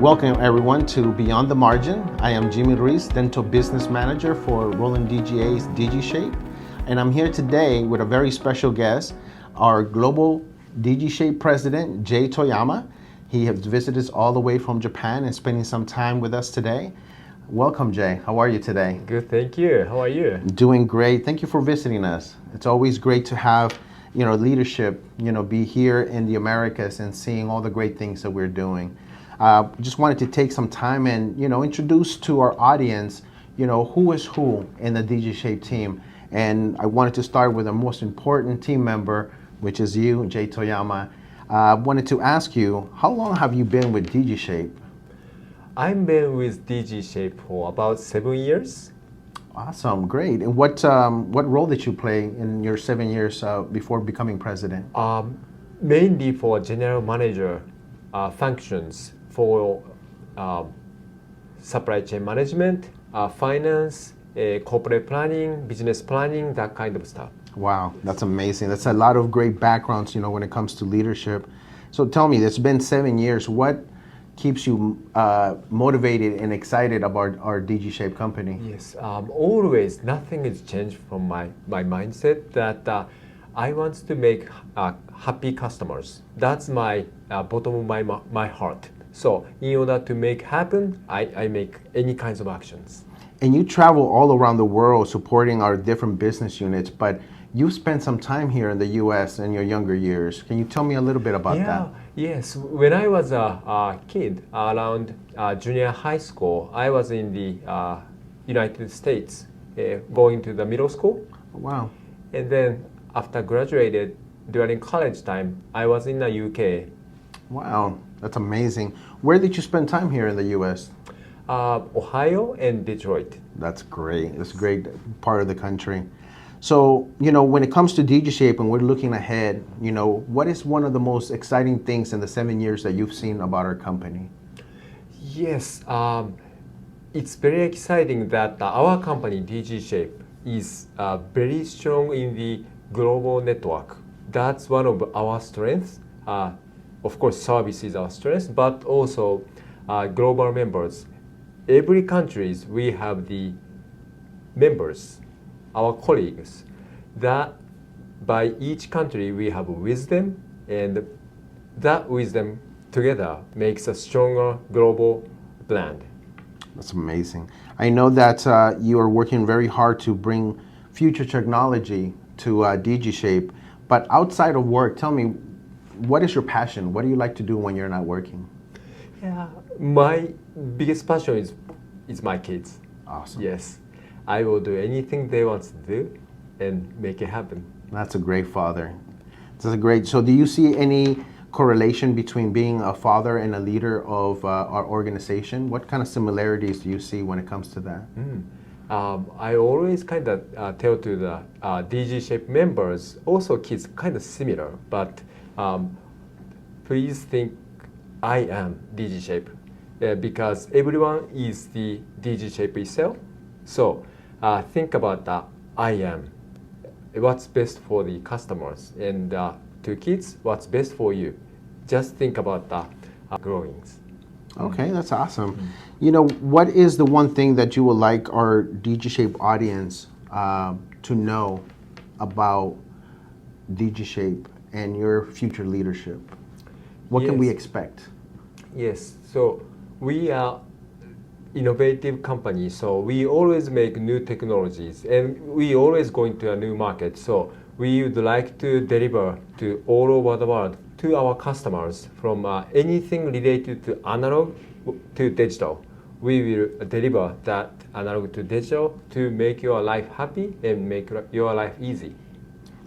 Welcome everyone to Beyond the Margin. I am Jimmy Ruiz, Dental Business Manager for Roland DGA's DGSHAPE. And I'm here today with a very special guest, our Global DGSHAPE President, Jay Toyama. He has visited us all the way from Japan and spending some time with us today. Welcome, Jay. How are you today? Good, thank you. How are you? Doing great. Thank you for visiting us. It's always great to have, leadership, be here in the Americas and seeing all the great things that we're doing. Just wanted to take some time and, introduce to our audience, who is who in the DGSHAPE team. And I wanted to start with the most important team member, which is you, Jay Toyama. Wanted to ask you, how long have you been with DGSHAPE? I've been with DGSHAPE for about 7 years. Awesome, great. And what role did you play in your 7 years before becoming president? Mainly for general manager functions for supply chain management, finance, corporate planning, business planning, that kind of stuff. Wow, that's amazing. That's a lot of great backgrounds, when it comes to leadership. So tell me, it's been 7 years. What keeps you motivated and excited about our DGSHAPE company? Yes, always nothing has changed from my mindset that I want to make happy customers. That's my bottom of my heart. So in order to make happen, I make any kinds of actions. And you travel all around the world supporting our different business units, but you spent some time here in the U.S. in your younger years. Can you tell me a little bit about that? Yes, when I was a kid, around junior high school, I was in the United States, going to the middle school. Wow. And then after graduated, during college time, I was in the UK. Wow, that's amazing. Where did you spend time here in the U.S.? Ohio and Detroit. That's great. That's a great part of the country. So, when it comes to DGSHAPE and we're looking ahead, what is one of the most exciting things in the 7 years that you've seen about our company? Yes, it's very exciting that our company, DGSHAPE, is very strong in the global network. That's one of our strengths. Of course, service is our strength, but also global members. Every country, we have the members, our colleagues, that by each country we have wisdom, and that wisdom together makes a stronger global brand. That's amazing. I know that you are working very hard to bring future technology to DGSHAPE, but outside of work, tell me, what is your passion? What do you like to do when you're not working? Yeah, my biggest passion is my kids. Awesome. Yes. I will do anything they want to do and make it happen. That's a great father. That's a great. So do you see any correlation between being a father and a leader of our organization? What kind of similarities do you see when it comes to that? I always kind of tell to the DGSHAPE members, also kids, kind of similar, but please think I am DGSHAPE because everyone is the DGSHAPE itself. So think about that I am. What's best for the customers, and to kids, what's best for you. Just think about the growings. Okay, that's awesome. What is the one thing that you would like our DGSHAPE audience to know about DGSHAPE and your future leadership? What can we expect? Yes, so we are innovative company, so we always make new technologies and we always go into a new market. So we would like to deliver to all over the world to our customers from anything related to analog to digital. We will deliver that analog to digital to make your life happy and make your life easy.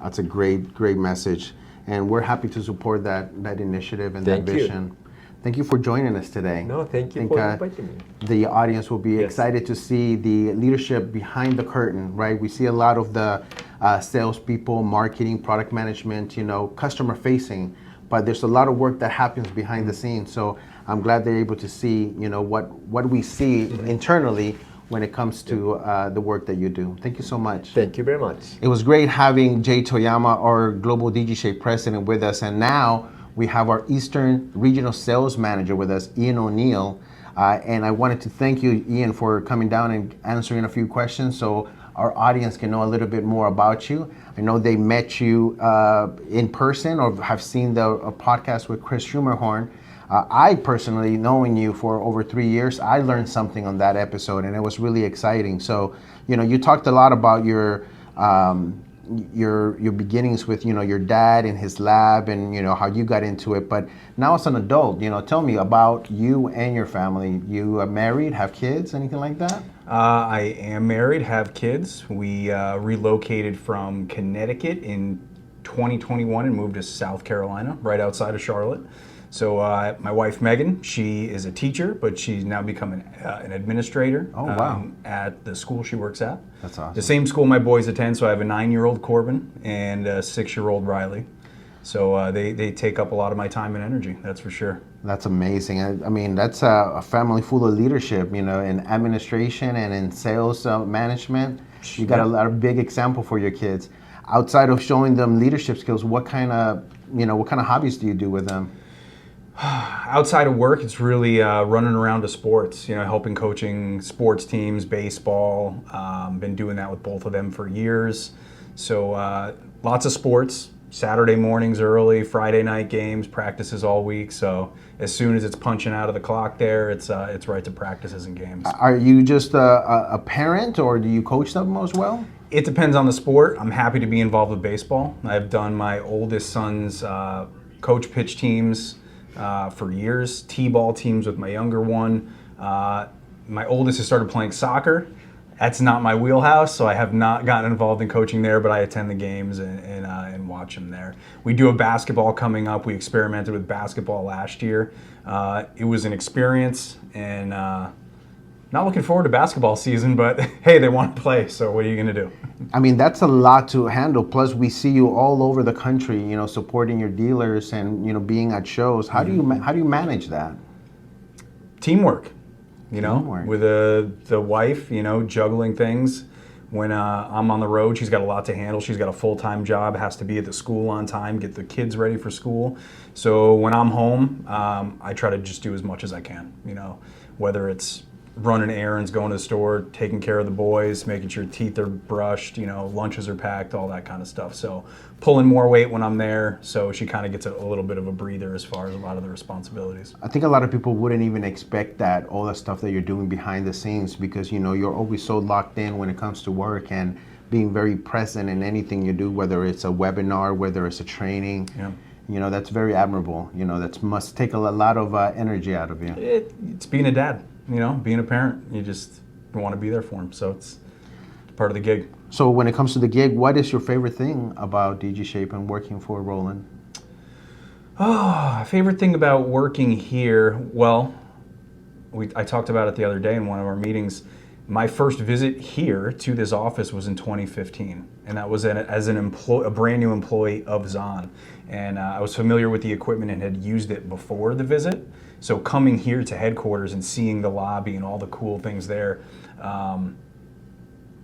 That's a great message, and we're happy to support that initiative and that vision. Thank you for joining us today. No, thank you for inviting me. The audience will be excited to see the leadership behind the curtain, right? We see a lot of the salespeople, marketing, product management, customer facing, but there's a lot of work that happens behind the scenes. So I'm glad they're able to see, what we see internally when it comes to the work that you do. Thank you so much. Thank you very much. It was great having Jay Toyama, our Global DGSHAPE President, with us. And now We have our Eastern Regional Sales Manager with us, Ian O'Neill. And I wanted to thank you, Ian, for coming down and answering a few questions so our audience can know a little bit more about you. I know they met you in person or have seen the podcast with Chris Schumerhorn. I personally, knowing you for over 3 years, I learned something on that episode, and it was really exciting. So, you talked a lot about your beginnings with, your dad and his lab and, how you got into it. But now as an adult, tell me about you and your family. You are married, have kids, anything like that? I am married, have kids. We relocated from Connecticut in 2021 and moved to South Carolina, right outside of Charlotte. So my wife, Megan, she is a teacher, but she's now become an administrator. Oh, wow. At the school she works at. That's awesome. The same school my boys attend, so I have a 9-year-old Corbin and a 6-year-old Riley. So they take up a lot of my time and energy, that's for sure. That's amazing. I mean, that's a family full of leadership, in administration and in sales management. You got a lot of big example for your kids. Outside of showing them leadership skills, what kind of hobbies do you do with them? Outside of work, it's really running around to sports, helping coaching sports teams, baseball. Been doing that with both of them for years. So lots of sports. Saturday mornings early, Friday night games, practices all week. So as soon as it's punching out of the clock there, it's right to practices and games. Are you just a parent, or do you coach them as well? It depends on the sport. I'm happy to be involved with baseball. I've done my oldest son's coach pitch teams for years, t-ball teams with my younger one. My oldest has started playing soccer. That's not my wheelhouse, so I have not gotten involved in coaching there, but I attend the games and watch them there. We do have basketball coming up. We experimented with basketball last year. It was an experience, and not looking forward to basketball season, but hey, they want to play, so what are you going to do? I mean, that's a lot to handle. Plus, we see you all over the country, supporting your dealers and, being at shows. How do you manage that? Teamwork. Teamwork. With the wife, juggling things. When I'm on the road, she's got a lot to handle. She's got a full-time job, has to be at the school on time, get the kids ready for school. So when I'm home, I try to just do as much as I can, whether it's running errands, going to the store, taking care of the boys, making sure teeth are brushed, lunches are packed, all that kind of stuff. So pulling more weight when I'm there, so she kind of gets a little bit of a breather as far as a lot of the responsibilities. I think a lot of people wouldn't even expect that, all the stuff that you're doing behind the scenes, because you're always so locked in when it comes to work and being very present in anything you do, whether it's a webinar, whether it's a training. Yeah. That's very admirable. That must take a lot of energy out of you. It's being a dad. Being a parent, you just want to be there for them. So it's part of the gig. So when it comes to the gig, what is your favorite thing about DGSHAPE and working for Roland? Favorite thing about working here, well, I talked about it the other day in one of our meetings. My first visit here to this office was in 2015, and that was as a brand new employee of Zahn. And I was familiar with the equipment and had used it before the visit. So coming here to headquarters and seeing the lobby and all the cool things there,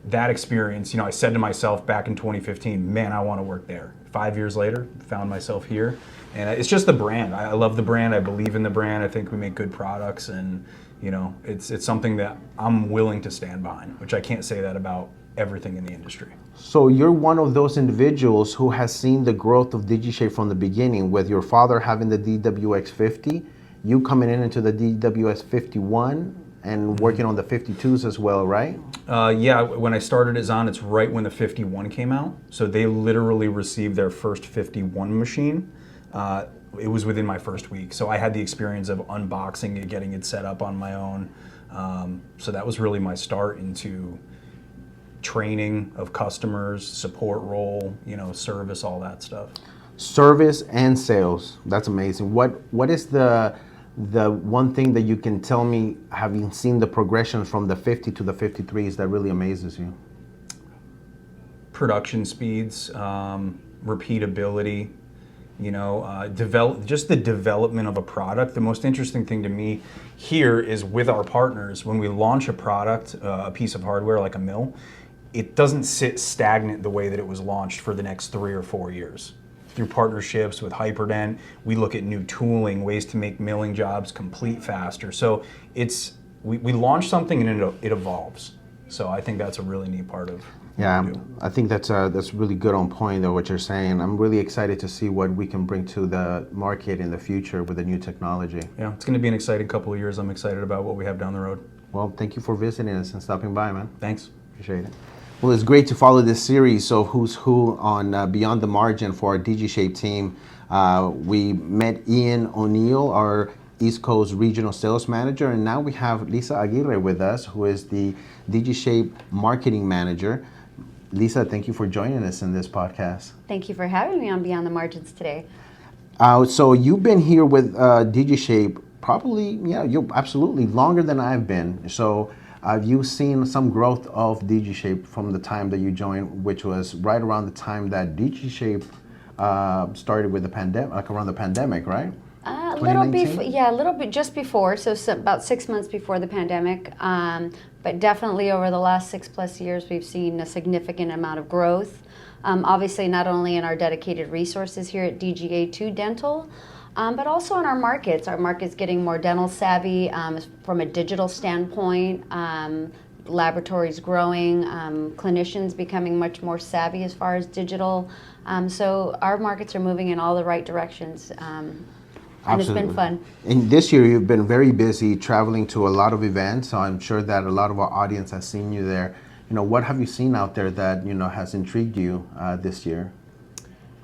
that experience, I said to myself back in 2015, man, I want to work there. 5 years later, found myself here. And it's just the brand. I love the brand. I believe in the brand. I think we make good products, and it's something that I'm willing to stand behind, which I can't say that about everything in the industry. So you're one of those individuals who has seen the growth of DGSHAPE from the beginning, with your father having the DWX50, you coming into the DWS51 and working on the 52s as well, right? Yeah, when I started at Zahn, it's right when the 51 came out. So they literally received their first 51 machine. It was within my first week. So I had the experience of unboxing it, getting it set up on my own. So that was really my start into training of customers, support role, service, all that stuff. Service and sales, that's amazing. What is the one thing that you can tell me, having seen the progression from the 50 to the 53s, that really amazes you? Production speeds, repeatability, just the development of a product. The most interesting thing to me here is with our partners, when we launch a product, a piece of hardware like a mill, it doesn't sit stagnant the way that it was launched for the next 3 or 4 years. through partnerships with Hyperdent. We look at new tooling, ways to make milling jobs complete faster. So we launch something and it evolves. So I think that's a really neat part of Yeah, what we do. I think that's really good on point though, what you're saying. I'm really excited to see what we can bring to the market in the future with the new technology. Yeah, it's going to be an exciting couple of years. I'm excited about what we have down the road. Well, thank you for visiting us and stopping by, man. Thanks. Appreciate it. Well, it's great to follow this series of Who's Who on Beyond the Margin for our DGSHAPE team. We met Ian O'Neill, our East Coast Regional Sales Manager, and now we have Lisa Aguirre with us, who is the DGSHAPE Marketing Manager. Lisa, thank you for joining us in this podcast. Thank you for having me on Beyond the Margins today. So you've been here with DGSHAPE probably, you're absolutely longer than I've been. So you've seen some growth of DGSHAPE from the time that you joined, which was right around the time that DGSHAPE started with the pandemic, like around the pandemic, right? A little bit just before, so about 6 months before the pandemic. But definitely over the last 6+ years, we've seen a significant amount of growth. Obviously, not only in our dedicated resources here at DGA2 Dental, but also in our markets. Our market's getting more dental savvy from a digital standpoint. Laboratories growing, clinicians becoming much more savvy as far as digital. So our markets are moving in all the right directions. And it's been fun. And this year you've been very busy traveling to a lot of events. So I'm sure that a lot of our audience has seen you there. What have you seen out there that has intrigued you this year?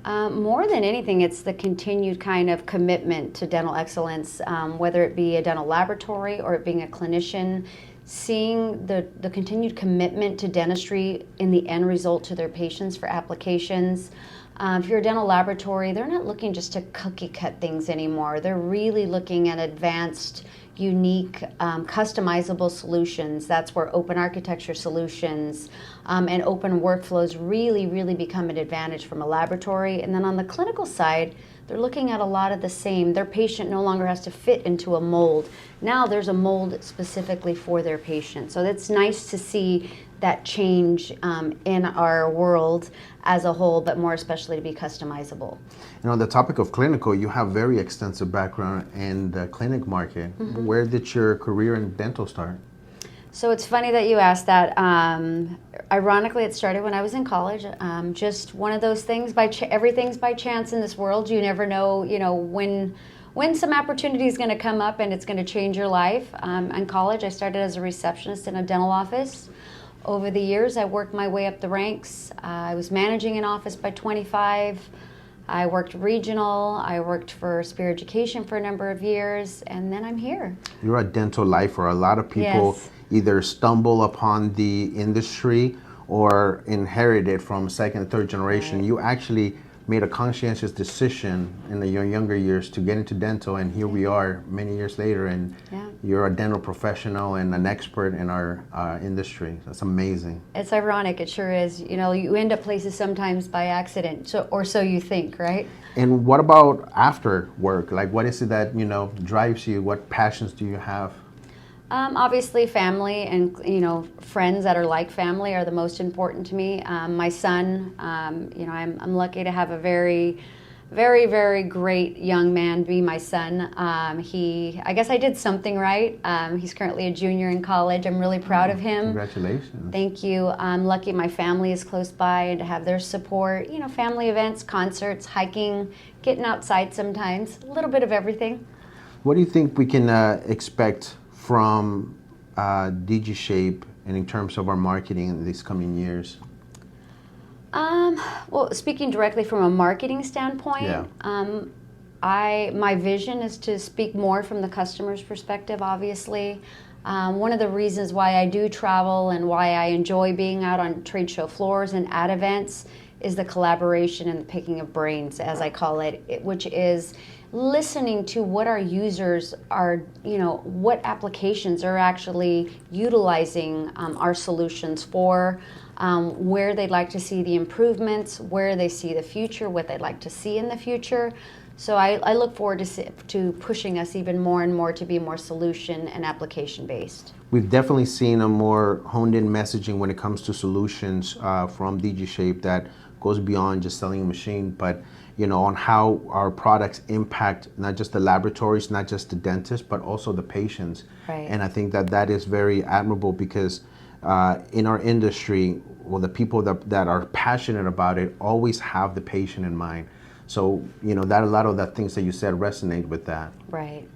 More than anything, it's the continued kind of commitment to dental excellence, whether it be a dental laboratory or it being a clinician, seeing the continued commitment to dentistry in the end result to their patients for applications. If you're a dental laboratory, they're not looking just to cookie cut things anymore. They're really looking at advanced, unique, customizable solutions. That's where open architecture solutions and open workflows really become an advantage from a laboratory. And then on the clinical side, they're looking at a lot of the same. Their patient no longer has to fit into a mold. Now there's a mold specifically for their patient. So it's nice to see that change in our world as a whole, but more especially to be customizable. On the topic of clinical, you have very extensive background in the clinic market. Mm-hmm. Where did your career in dental start? So it's funny that you asked that. Ironically, it started when I was in college. Just one of those things. Everything's by chance in this world. You never know, when some opportunity is going to come up and it's going to change your life. In college, I started as a receptionist in a dental office. Over the years, I worked my way up the ranks. I was managing an office by 25. I worked regional. I worked for Spear Education for a number of years, and then I'm here. You're a dental lifer. A lot of people either stumble upon the industry or inherit it from second and third generation. Right. You actually made a conscientious decision in your younger years to get into dental, and here we are many years later, and you're a dental professional and an expert in our industry. That's amazing. It's ironic, it sure is. You end up places sometimes by accident, or so you think, right? And what about after work? Like, what is it that, drives you? What passions do you have? Obviously, family and friends that are like family are the most important to me. My son, I'm lucky to have a very, very great young man be my son. I guess I did something right. He's currently a junior in college. I'm really proud of him. Congratulations. Thank you. I'm lucky my family is close by and to have their support. Family events, concerts, hiking, getting outside sometimes, a little bit of everything. What do you think we can expect from DGSHAPE and in terms of our marketing in these coming years? Well, speaking directly from a marketing standpoint, my vision is to speak more from the customer's perspective, obviously. One of the reasons why I do travel and why I enjoy being out on trade show floors and at events is the collaboration and the picking of brains, as I call it, which is listening to what our users are, what applications are actually utilizing our solutions for, where they'd like to see the improvements, where they see the future, what they'd like to see in the future. So I look forward to pushing us even more and more to be more solution and application based. We've definitely seen a more honed in messaging when it comes to solutions from DGSHAPE that goes beyond just selling a machine, but on how our products impact not just the laboratories, not just the dentists, but also the patients. Right. And I think that is very admirable because in our industry, well, the people that are passionate about it always have the patient in mind. So, that a lot of the things that you said resonate with that. Right.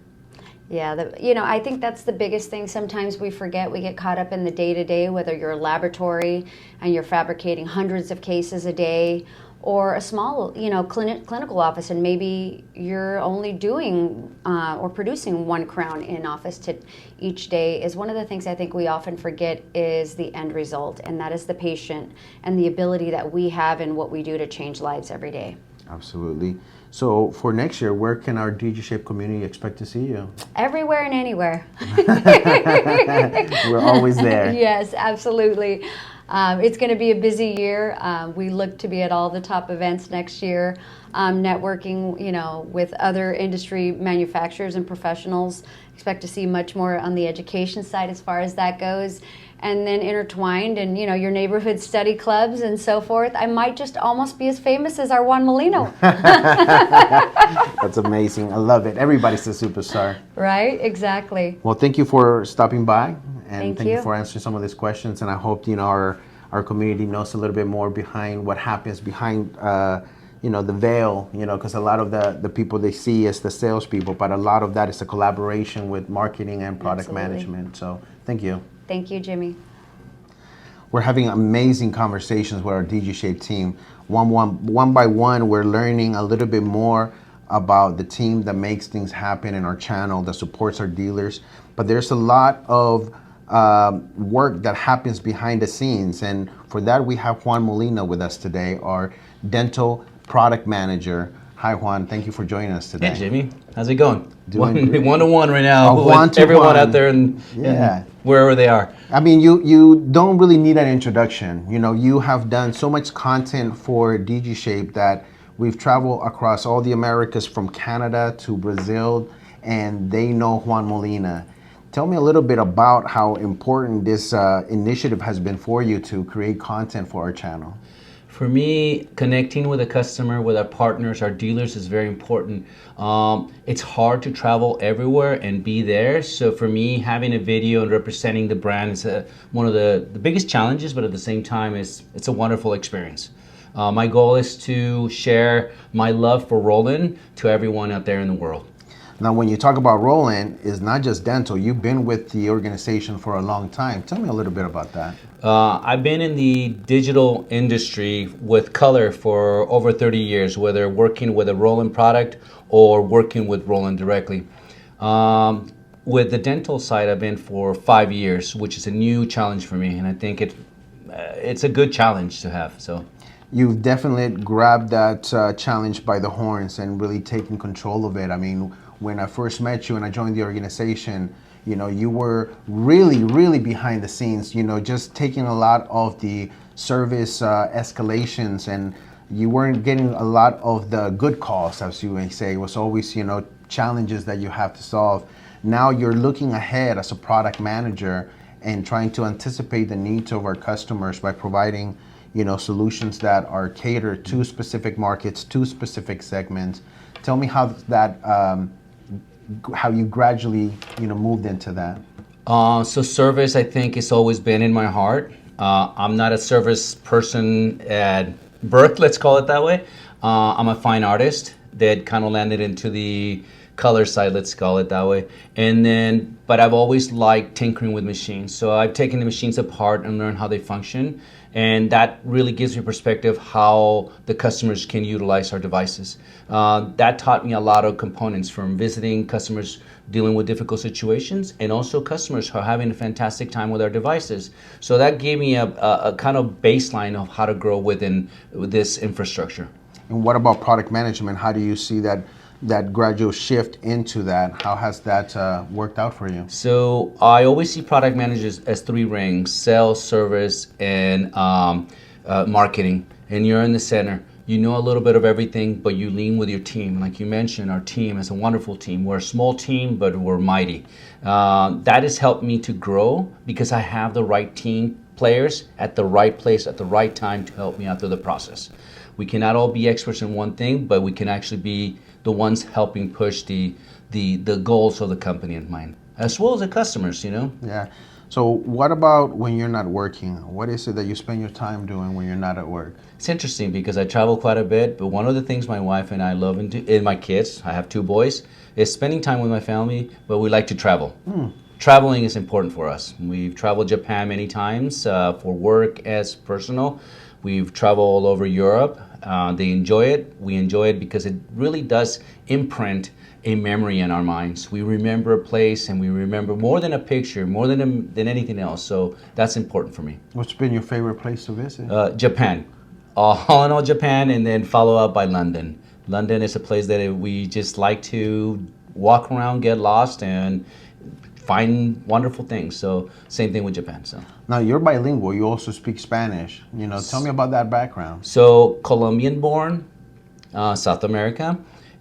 Yeah, I think that's the biggest thing. Sometimes we forget, we get caught up in the day-to-day, whether you're a laboratory and you're fabricating hundreds of cases a day, or a small, clinical office, and maybe you're only doing or producing one crown in office each day. Is one of the things I think we often forget is the end result, and that is the patient and the ability that we have in what we do to change lives every day. Absolutely. So for next year, where can our DGSHAPE community expect to see you? Everywhere and anywhere. We're always there. Yes, absolutely. It's going to be a busy year. We look to be at all the top events next year, networking, with other industry manufacturers and professionals. Expect to see much more on the education side as far as that goes. And then intertwined in, your neighborhood study clubs and so forth. I might just almost be as famous as our Juan Molino. That's amazing. I love it. Everybody's a superstar. Right? Exactly. Well, thank you for stopping by. And Thank you you for answering some of these questions. And I hope, our community knows a little bit more behind what happens behind, the veil, because a lot of the people they see is the salespeople, but a lot of that is a collaboration with marketing and product Absolutely. management. So thank you. Thank you, Jimmy. We're having amazing conversations with our DGSHAPE team. One by one, we're learning a little bit more about the team that makes things happen in our channel, that supports our dealers. But there's a lot of work that happens behind the scenes. And for that, we have Juan Molina with us today, our dental product manager. Hi, Juan. Thank you for joining us today. Hey, Jimmy. How's it going? Doing great. 1-to-1 right now with one-to-one. everyone out there and wherever they are. I mean, you don't really need an introduction. You have done so much content for DGSHAPE that we've traveled across all the Americas from Canada to Brazil, and they know Juan Molina. Tell me a little bit about how important this initiative has been for you to create content for our channel. For me, connecting with a customer, with our partners, our dealers is very important. It's hard to travel everywhere and be there. So for me, having a video and representing the brand is one of the biggest challenges, but at the same time, it's a wonderful experience. My goal is to share my love for Roland to everyone out there in the world. Now, when you talk about Roland, it's not just dental. You've been with the organization for a long time. Tell me a little bit about that. I've been in the digital industry with color for over 30 years, whether working with a Roland product or working with Roland directly. With the dental side, I've been for 5 years, which is a new challenge for me, and I think it's a good challenge to have. So. You've definitely grabbed that challenge by the horns and really taken control of it. I mean, when I first met you and I joined the organization, you were really behind the scenes, just taking a lot of the service escalations, and you weren't getting a lot of the good calls, as you may say. It was always, challenges that you have to solve. Now you're looking ahead as a product manager and trying to anticipate the needs of our customers by providing solutions that are catered to specific markets, to specific segments. Tell me how how you gradually, moved into that. So service, I think, has always been in my heart. I'm not a service person at birth, let's call it that way. I'm a fine artist that kind of landed into the color side, let's call it that way. But I've always liked tinkering with machines. So I've taken the machines apart and learned how they function. And that really gives me perspective how the customers can utilize our devices. That taught me a lot of components, from visiting customers dealing with difficult situations, and also customers who are having a fantastic time with our devices. So that gave me a kind of baseline of how to grow within this infrastructure. And what about product management? How do you see that gradual shift into that? How has that worked out for you? So I always see product managers as 3 rings: sales, service, and marketing. And you're in the center. You know a little bit of everything, but you lean with your team. Like you mentioned, our team is a wonderful team. We're a small team, but we're mighty. That has helped me to grow because I have the right team players at the right place at the right time to help me out through the process. We cannot all be experts in one thing, but we can actually be the ones helping push the goals of the company in mind, as well as the customers, you know? Yeah. So what about when you're not working? What is it that you spend your time doing when you're not at work? It's interesting because I travel quite a bit, but one of the things my wife and I love and my kids, I have 2 boys, is spending time with my family, but we like to travel. Traveling is important for us. We've traveled Japan many times for work as personal. We've traveled all over Europe. They enjoy it. We enjoy it because it really does imprint a memory in our minds. We remember a place and we remember more than a picture, more than anything else. So that's important for me. What's been your favorite place to visit? Japan. All in all, Japan, and then follow up by London. London is a place that we just like to walk around, get lost, and find wonderful things. So same thing with Japan. So Now you're bilingual. You also speak Spanish. Tell me about that background. So Colombian born, South America,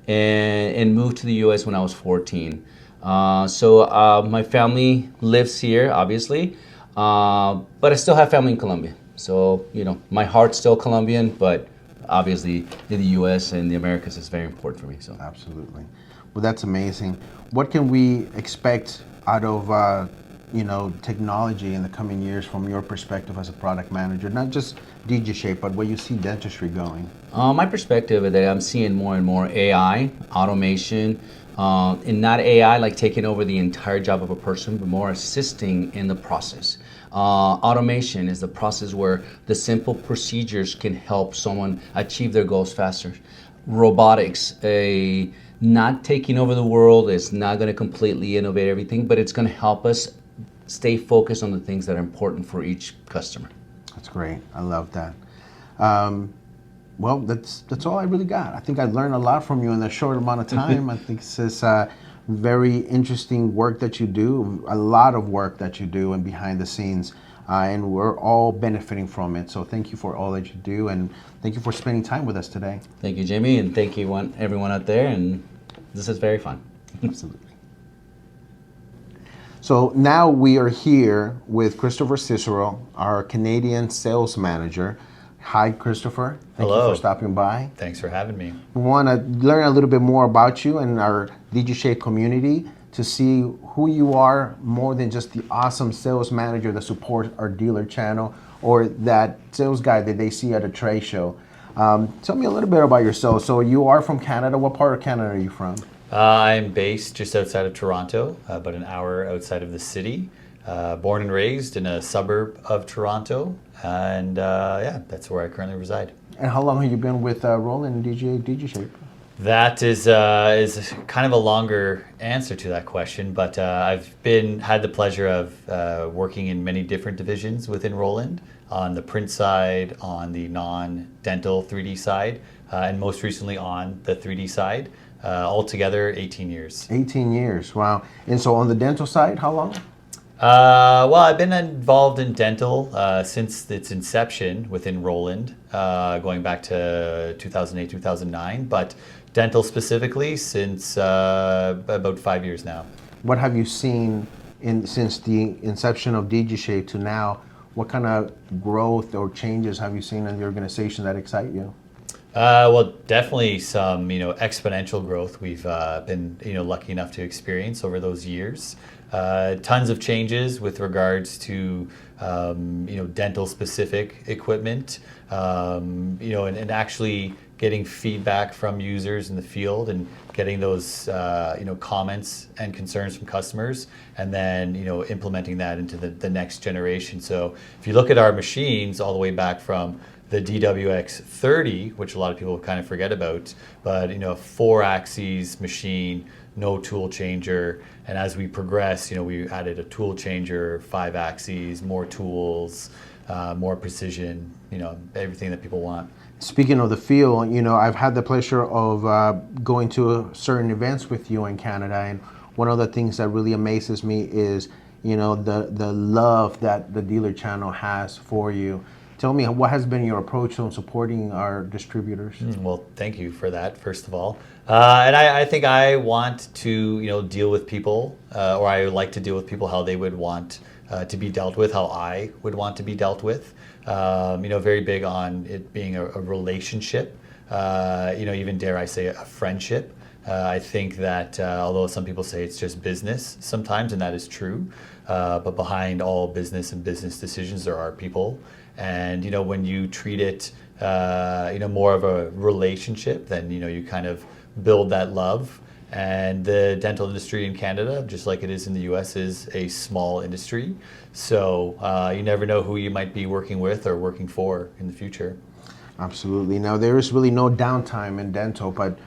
and moved to the U.S. when I was 14. My family lives here, obviously, but I still have family in Colombia. So, my heart's still Colombian, but obviously in the U.S. and the Americas is very important for me. So Absolutely. Well, that's amazing. What can we expect out of technology in the coming years from your perspective as a product manager? Not just DGSHAPE, but where you see dentistry going. my perspective is that I'm seeing more and more AI, automation, and not AI like taking over the entire job of a person, but more assisting in the process. Automation is the process where the simple procedures can help someone achieve their goals faster. Robotics, not taking over the world, it's not going to completely innovate everything, but it's going to help us stay focused on the things that are important for each customer. That's great. I love that. Well, that's all I really got. I think I learned a lot from you in a short amount of time. I think this is very interesting work that you do, a lot of work that you do and behind the scenes, and we're all benefiting from it. So thank you for all that you do, and thank you for spending time with us today. Thank you, Jimmy, and thank you everyone out there, and this is very fun. Absolutely. So now we are here with Christopher Cicero, our Canadian sales manager. Hi, Christopher. Thank Hello. you for stopping by. Thanks for having me. We want to learn a little bit more about you and our DGSHAPE community to see who you are more than just the awesome sales manager that supports our dealer channel or that sales guy that they see at a trade show. Tell me a little bit about yourself. So you are from Canada. What part of Canada are you from? I'm based just outside of Toronto, about an hour outside of the city. Born and raised in a suburb of Toronto, and that's where I currently reside. And how long have you been with Roland DGSHAPE? That is kind of a longer answer to that question, but I've had the pleasure of working in many different divisions within Roland, on the print side, on the non-dental 3D side, and most recently on the 3D side. Altogether, 18 years. 18 years, wow. And so on the dental side, how long? Well, I've been involved in dental since its inception within Roland, going back to 2008, 2009, but dental specifically since about 5 years now. What have you seen since the inception of DGSHAPE to now? What kind of growth or changes have you seen in the organization that excite you? Well, definitely some exponential growth we've been lucky enough to experience over those years. Tons of changes with regards to dental specific equipment, and actually getting feedback from users in the field and getting those comments and concerns from customers, and then implementing that into the next generation. So if you look at our machines all the way back from the DWX30, which a lot of people kind of forget about, but 4-axis machine, no tool changer, and as we progress, we added a tool changer, 5 axes, more tools, more precision, everything that people want. Speaking of the field, I've had the pleasure of going to certain events with you in Canada, and one of the things that really amazes me is, the love that the dealer channel has for you. Tell me, what has been your approach on supporting our distributors? Well, thank you for that, first of all. And I think I want to, deal with people, or I would like to deal with people how they would want to be dealt with, how I would want to be dealt with. Very big on it being a relationship. Even dare I say a friendship. I think that although some people say it's just business sometimes, and that is true, but behind all business and business decisions, there are people. And when you treat it, more of a relationship, then you kind of build that love. And the dental industry in Canada, just like it is in the U.S., is a small industry. So you never know who you might be working with or working for in the future. Absolutely. Now, there is really no downtime in dental, but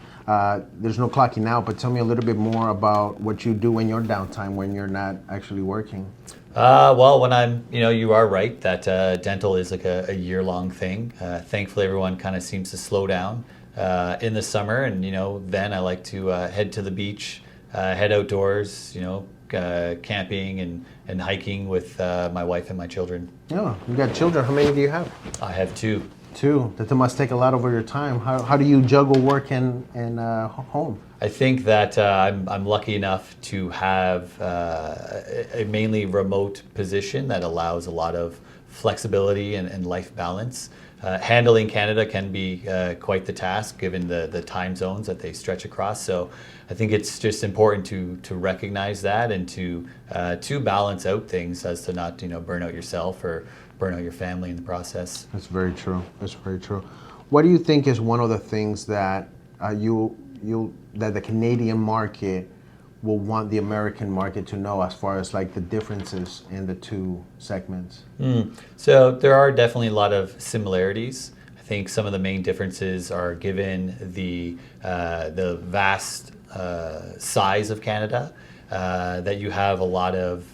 there's no clocking out. But tell me a little bit more about what you do in your downtime when you're not actually working. Well, when I'm, you are right that dental is like a year-long thing. Thankfully, everyone kind of seems to slow down in the summer, and then I like to head to the beach, head outdoors, camping and hiking with my wife and my children. Oh, you got children. How many do you have? I have two. Two. That must take a lot of your time. How do you juggle work and home? I think that I'm lucky enough to have a mainly remote position that allows a lot of flexibility and life balance. Handling Canada can be quite the task given the time zones that they stretch across. So I think it's just important to recognize that and to balance out things as to not burn out yourself or burn out your family in the process. That's very true. That's very true. What do you think is one of the things that that the Canadian market will want the American market to know as far as like the differences in the two segments? So there are definitely a lot of similarities. I think some of the main differences are given the vast size of Canada, that you have a lot of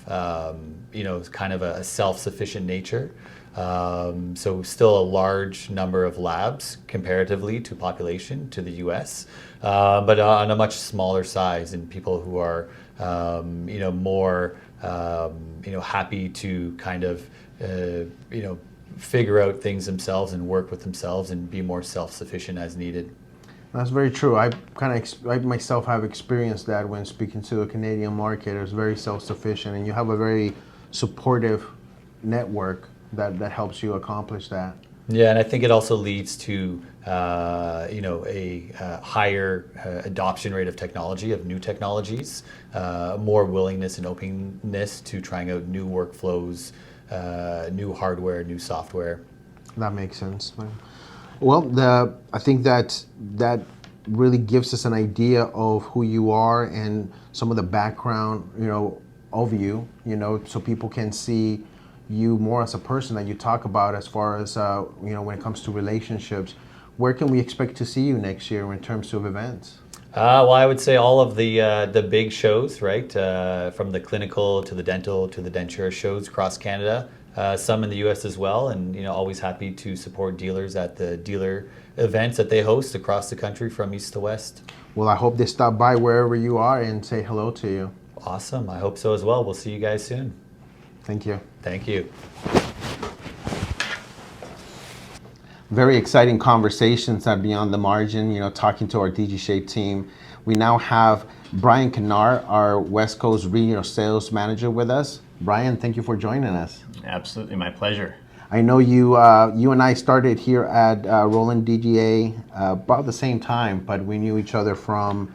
kind of a self-sufficient nature. So still a large number of labs comparatively to population to the U.S., but on a much smaller size, and people who are more happy to kind of figure out things themselves and work with themselves and be more self-sufficient as needed. That's very true. I myself have experienced that when speaking to the Canadian market. It's very self-sufficient, and you have a very supportive network that helps you accomplish that. Yeah, and I think it also leads to a higher adoption rate of technology, of new technologies, more willingness and openness to trying out new workflows, new hardware, new software. That makes sense. Well, I think that really gives us an idea of who you are and some of the background, of you, so people can see you more as a person that you talk about as far as, when it comes to relationships. Where can we expect to see you next year in terms of events? Well, I would say all of the big shows, right? From the clinical to the dental to the denture shows across Canada, some in the U.S. as well, and always happy to support dealers at the dealer events that they host across the country from east to west. Well, I hope they stop by wherever you are and say hello to you. Awesome. I hope so as well. We'll see you guys soon. Thank you. Thank you. Very exciting conversations at Beyond the Margin, talking to our DGSHAPE team. We now have Brian Kennard, our West Coast Regional Sales Manager, with us. Brian, thank you for joining us. Absolutely, my pleasure. I know you and I started here at Roland DGA about the same time, but we knew each other from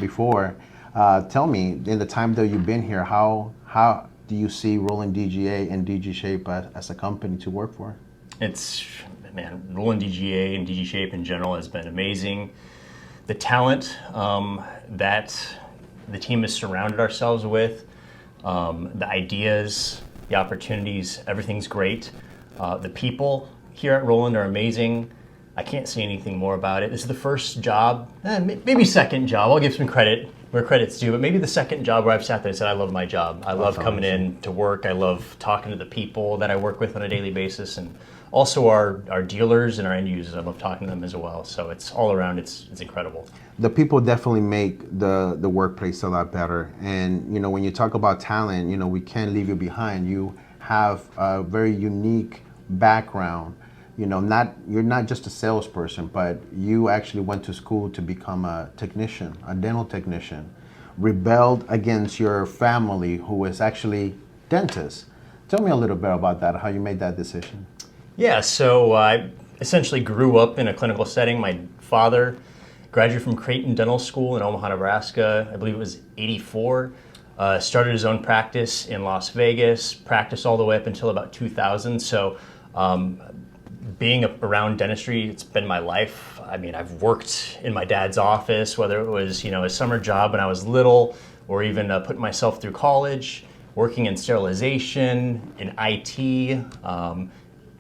before. Tell me, in the time that you've been here, how do you see Roland DGA and DGSHAPE as a company to work for? Roland DGA and DGSHAPE in general has been amazing. The talent that the team has surrounded ourselves with, the ideas, the opportunities, everything's great. The people here at Roland are amazing. I can't say anything more about it. This is the first job, maybe second job. I'll give some credit where credit's due, but maybe the second job where I've sat there and said, I love my job. I love coming in to work. I love talking to the people that I work with on a daily basis, and also our dealers and our end users. I love talking to them as well. So it's all around, it's incredible. The people definitely make the workplace a lot better. And when you talk about talent, we can't leave you behind. You have a very unique background. You're not just a salesperson, but you actually went to school to become a technician, a dental technician, rebelled against your family who is actually dentists. Tell me a little bit about that, how you made that decision. Yeah, so I essentially grew up in a clinical setting. My father graduated from Creighton Dental School in Omaha, Nebraska. I believe it was '84. Started his own practice in Las Vegas, practiced all the way up until about 2000. So being around dentistry, it's been my life. I mean, I've worked in my dad's office, whether it was, a summer job when I was little, or even putting myself through college, working in sterilization, in IT,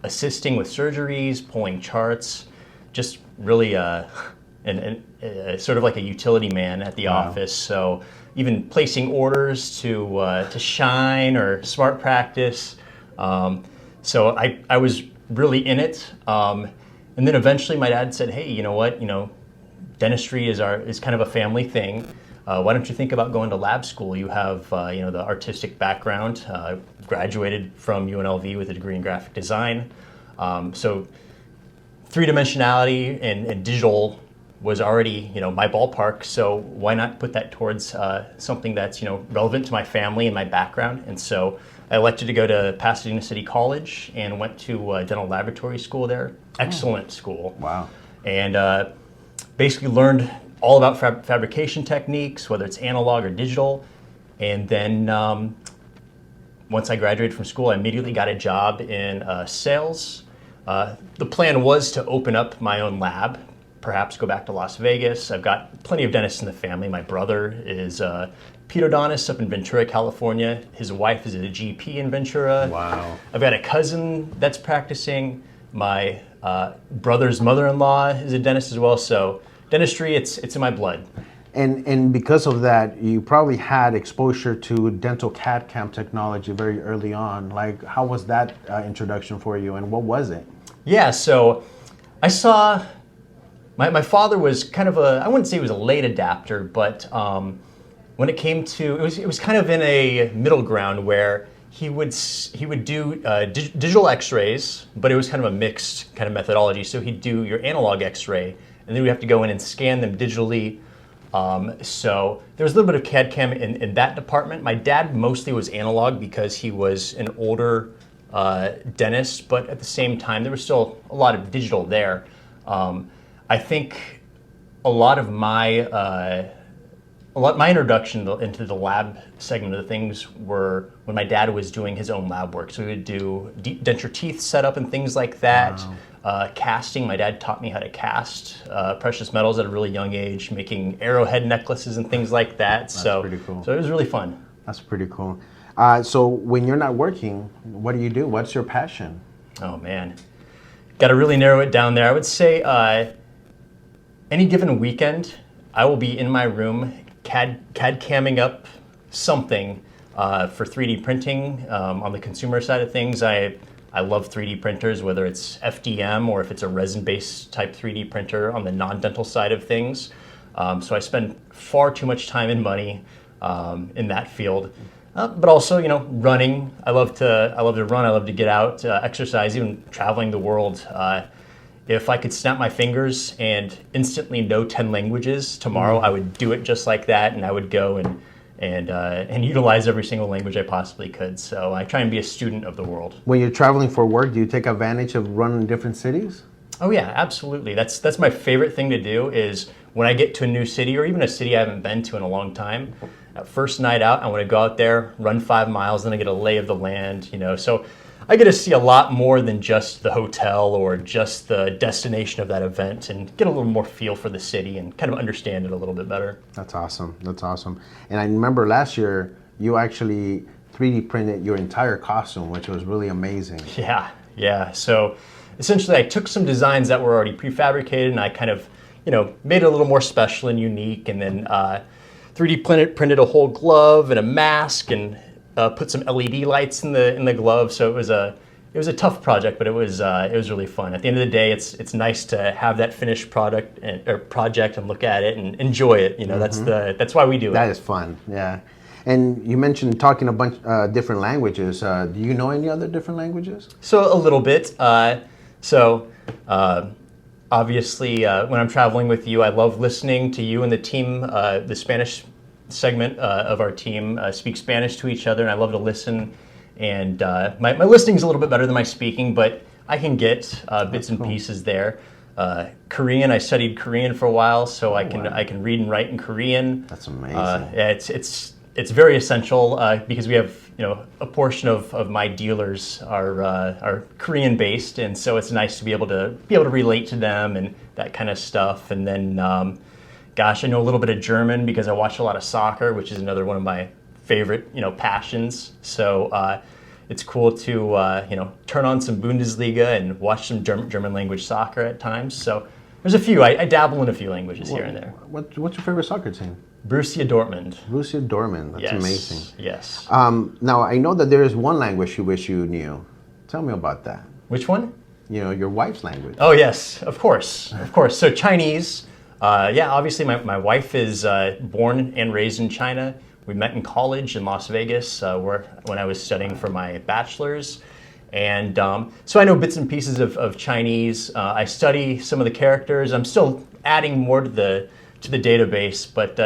assisting with surgeries, pulling charts, just really sort of like a utility man at the office. So even placing orders to Shine or Smart Practice. So I was really in it. And then eventually my dad said, hey, you know what, dentistry is kind of a family thing. Why don't you think about going to lab school? You have the artistic background, graduated from UNLV with a degree in graphic design. So three-dimensionality and digital was already my ballpark, so why not put that towards something that's relevant to my family and my background. And so I elected to go to Pasadena City College and went to dental laboratory school there. Excellent school. Wow. And basically learned all about fabrication techniques, whether it's analog or digital. And then once I graduated from school, I immediately got a job in sales. The plan was to open up my own lab, perhaps go back to Las Vegas. I've got plenty of dentists in the family. My brother is a pedodontist up in Ventura, California. His wife is a GP in Ventura. Wow. I've got a cousin that's practicing. My brother's mother-in-law is a dentist as well. So dentistry, it's in my blood. And because of that, you probably had exposure to dental CAD/CAM technology very early on. Like, how was that introduction for you, and what was it? Yeah, so I saw, my father was kind of I wouldn't say he was a late adapter, but when it came to, it was kind of in a middle ground where he would do digital x-rays, but it was kind of a mixed kind of methodology. So he'd do your analog x-ray, and then we have to go in and scan them digitally. So there was a little bit of CAD/CAM in that department. My dad mostly was analog because he was an older dentist, but at the same time, there was still a lot of digital there. I think a lot of my introduction into the lab segment of things were when my dad was doing his own lab work. So he would do denture teeth setup and things like that. Wow. Casting, my dad taught me how to cast precious metals at a really young age, making arrowhead necklaces and things like that. That's pretty cool. So it was really fun. That's pretty cool. So when you're not working, what do you do? What's your passion? Oh man, got to really narrow it down there. I would say any given weekend, I will be in my room CAD-camming up something for 3D printing. On the consumer side of things, I love 3D printers, whether it's FDM or if it's a resin-based type 3D printer on the non-dental side of things. So I spend far too much time and money in that field. But also, running. I love to run. I love to get out, exercise, even traveling the world. If I could snap my fingers and instantly know 10 languages tomorrow, I would do it just like that, and I would go and utilize every single language I possibly could. So I try and be a student of the world. When you're traveling for work, do you take advantage of running in different cities? Oh yeah, absolutely. That's my favorite thing to do is when I get to a new city or even a city I haven't been to in a long time. First night out, I want to go out there, run 5 miles, then I get a lay of the land, So I get to see a lot more than just the hotel or just the destination of that event and get a little more feel for the city and kind of understand it a little bit better. That's awesome. That's awesome. And I remember last year, you actually 3D printed your entire costume, which was really amazing. Yeah. So essentially, I took some designs that were already prefabricated and I kind of, made it a little more special and unique, and then 3D printed a whole glove and a mask and put some LED lights in the glove. So it was a tough project, but it was really fun. At the end of the day, it's nice to have that finished project and look at it and enjoy it. That's why we do it. That is fun. Yeah. And you mentioned talking a bunch different languages. Do you know any other different languages? So a little bit. Obviously, when I'm traveling with you, I love listening to you and the team, the Spanish segment of our team speak Spanish to each other, and I love to listen and my listening's a little bit better than my speaking, but I can get bits and pieces there. Korean, I studied Korean for a while, so I can read and write in Korean. That's amazing. Yeah, it's very essential because we have a portion of my dealers are Korean based, and so it's nice to be able to relate to them and that kind of stuff. And then, gosh, I know a little bit of German because I watch a lot of soccer, which is another one of my favorite passions. So it's cool to turn on some Bundesliga and watch some German language soccer at times. So there's a few. I dabble in a few languages here and there. What's your favorite soccer team? Borussia Dortmund. Borussia Dortmund. That's amazing. Yes. Now, I know that there is one language you wish you knew. Tell me about that. Which one? Your wife's language. Oh, yes, of course. So Chinese, obviously my wife is born and raised in China. We met in college in Las Vegas when I was studying for my bachelor's. And so I know bits and pieces of Chinese. I study some of the characters. I'm still adding more to the database, but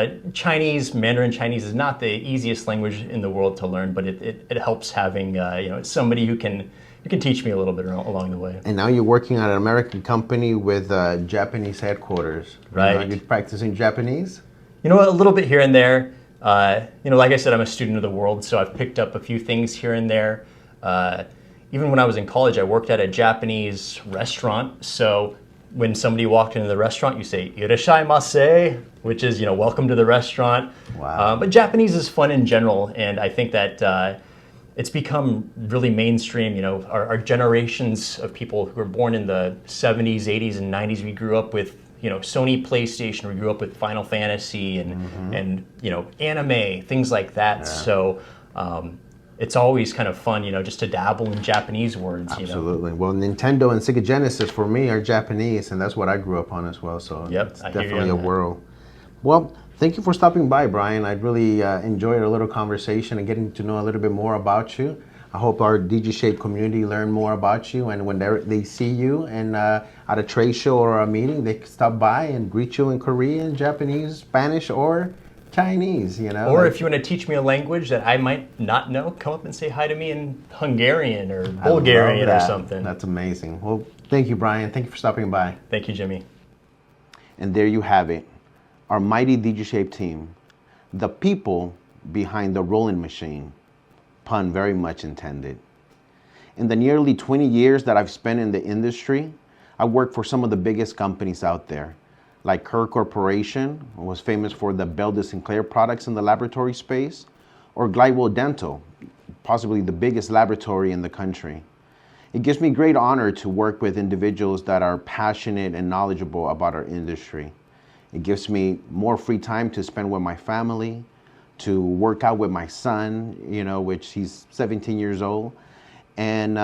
Mandarin Chinese is not the easiest language in the world to learn, but it helps having somebody who can teach me a little bit along the way. And now you're working at an American company with Japanese headquarters. Right. You're practicing Japanese? A little bit here and there. Like I said, I'm a student of the world, so I've picked up a few things here and there. Even when I was in college, I worked at a Japanese restaurant, so when somebody walked into the restaurant, you say "Irashaimase," which is welcome to the restaurant. Wow. But Japanese is fun in general, and I think that it's become really mainstream. Our generations of people who were born in the 70s, 80s, and 90s, we grew up with Sony PlayStation. We grew up with Final Fantasy and anime, things like that. Yeah. So it's always kind of fun, just to dabble in Japanese words. Absolutely. Well, Nintendo and Sega Genesis for me are Japanese, and that's what I grew up on as well. So it's definitely a world. Well, thank you for stopping by, Brian. I really enjoyed a little conversation and getting to know a little bit more about you. I hope our DGSHAPE community learn more about you, and when they see you and at a trade show or a meeting, they stop by and greet you in Korean, Japanese, Spanish, or Chinese, Or if you want to teach me a language that I might not know, come up and say hi to me in Hungarian or Bulgarian or something. That's amazing. Well, thank you, Brian. Thank you for stopping by. Thank you, Jimmy. And there you have it, our mighty DGSHAPE team, the people behind the rolling machine, pun very much intended. In the nearly 20 years that I've spent in the industry, I worked for some of the biggest companies out there, like Kerr Corporation, was famous for the Belden Sinclair products in the laboratory space, or Glidewell Dental, possibly the biggest laboratory in the country. It gives me great honor to work with individuals that are passionate and knowledgeable about our industry. It gives me more free time to spend with my family, to work out with my son, which he's 17 years old, and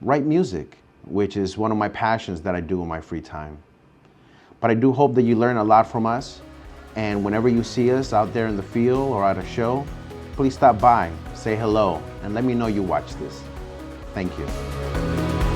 write music, which is one of my passions that I do in my free time. But I do hope that you learn a lot from us, and whenever you see us out there in the field or at a show, please stop by, say hello, and let me know you watch this. Thank you.